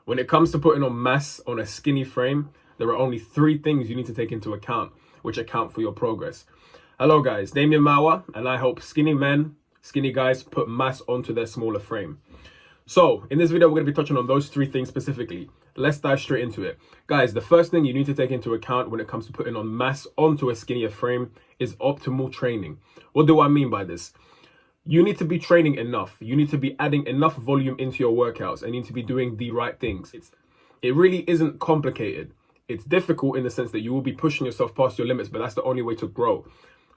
When it comes to putting on mass on a skinny frame, there are only 3 things you need to take into account, which account for your progress. Hello guys, Damien Mauer, and I help skinny men, skinny guys put mass onto their smaller frame. So in this video, we're going to be touching on those 3 things specifically. Let's dive straight into it. Guys, the first thing you need to take into account when it comes to putting on mass onto a skinnier frame is optimal training. What do I mean by this? You need to be training enough. You need to be adding enough volume into your workouts and you need to be doing the right things. It really isn't complicated. It's difficult in the sense that you will be pushing yourself past your limits, but that's the only way to grow.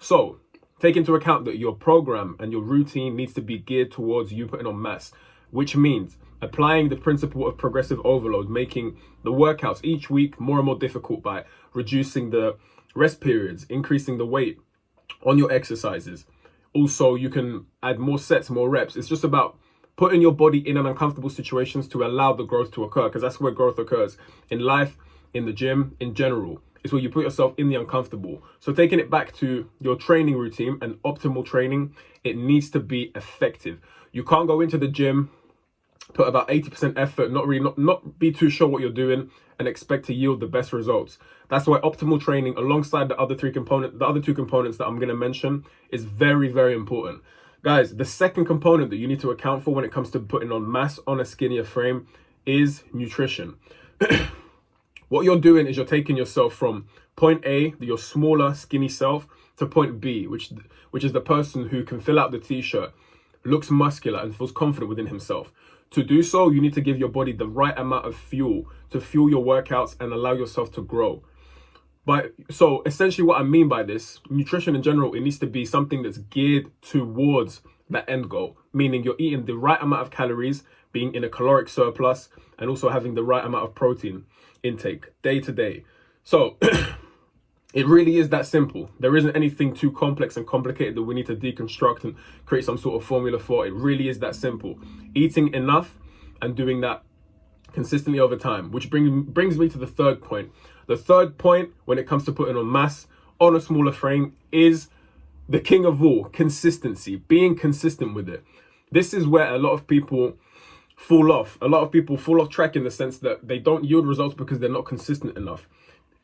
So take into account that your program and your routine needs to be geared towards you putting on mass, which means applying the principle of progressive overload, making the workouts each week more and more difficult by reducing the rest periods, increasing the weight on your exercises. Also, you can add more sets, more reps. It's just about putting your body in uncomfortable situations to allow the growth to occur, because that's where growth occurs. In life, in the gym, in general, it's where you put yourself in the uncomfortable. So taking it back to your training routine and optimal training, it needs to be effective. You can't go into the gym, put about 80% effort, not be too sure what you're doing and expect to yield the best results. That's why optimal training alongside the other 2 components that I'm going to mention is very, very important. Guys, the second component that you need to account for when it comes to putting on mass on a skinnier frame is nutrition. What you're doing is you're taking yourself from point A, your smaller, skinny self, to point B, which is the person who can fill out the t-shirt, looks muscular and feels confident within himself. To do so, you need to give your body the right amount of fuel to fuel your workouts and allow yourself to grow. So essentially what I mean by this, nutrition in general, it needs to be something that's geared towards that end goal, meaning you're eating the right amount of calories, being in a caloric surplus, and also having the right amount of protein intake day to day. So it really is that simple. There isn't anything too complex and complicated that we need to deconstruct and create some sort of formula for. It really is that simple. Eating enough and doing that consistently over time, which brings me to the third point. The third point when it comes to putting on mass on a smaller frame is the king of all, consistency, being consistent with it. This is where a lot of people fall off. A lot of people fall off track in the sense that they don't yield results because they're not consistent enough.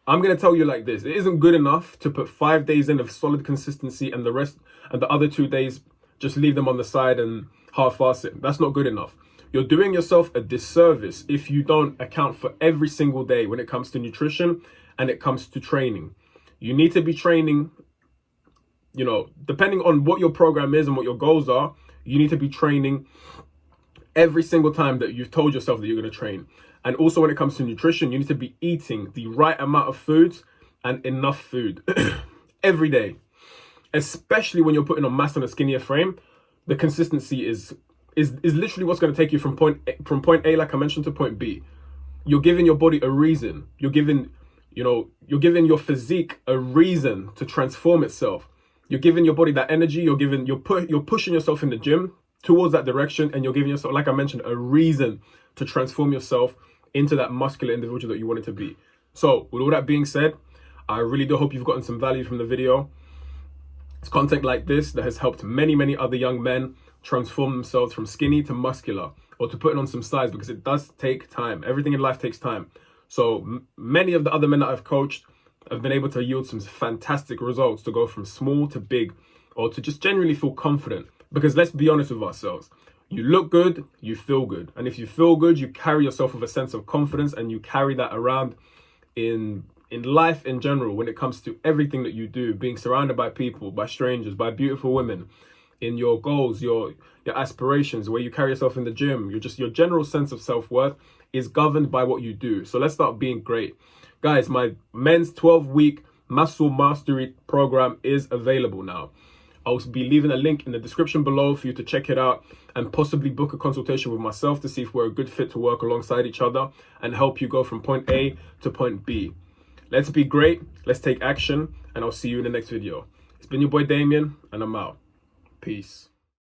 I'm going to tell you like this. It isn't good enough to put 5 days in of solid consistency and the other 2 days, just leave them on the side and half-ass it. That's not good enough. You're doing yourself a disservice if you don't account for every single day when it comes to nutrition and it comes to training. You need to be training, depending on what your program is and what your goals are, you need to be training every single time that you've told yourself that you're going to train. And also when it comes to nutrition, you need to be eating the right amount of foods and enough food every day. Especially when you're putting on mass on a skinnier frame, the consistency is literally what's going to take you from point A, like I mentioned, to point B. You're giving your body a reason. You're giving your physique a reason to transform itself. You're giving your body that energy. You're pushing yourself in the gym towards that direction, and you're giving yourself, like I mentioned, a reason to transform yourself into that muscular individual that you want it to be. So with all that being said, I really do hope you've gotten some value from the video. It's content like this that has helped many, many other young men transform themselves from skinny to muscular, or to putting on some size, because it does take time. Everything in life takes time. So many of the other men that I've coached have been able to yield some fantastic results to go from small to big, or to just generally feel confident. Because let's be honest with ourselves. You look good, you feel good. And if you feel good, you carry yourself with a sense of confidence, and you carry that around in life in general when it comes to everything that you do, being surrounded by people, by strangers, by beautiful women, in your goals, your aspirations, where you carry yourself in the gym. Your general sense of self-worth is governed by what you do. So let's start being great. Guys, my men's 12-week muscle mastery program is available now. I'll be leaving a link in the description below for you to check it out and possibly book a consultation with myself to see if we're a good fit to work alongside each other and help you go from point A to point B. Let's be great, let's take action, and I'll see you in the next video. It's been your boy Damien, and I'm out. Peace.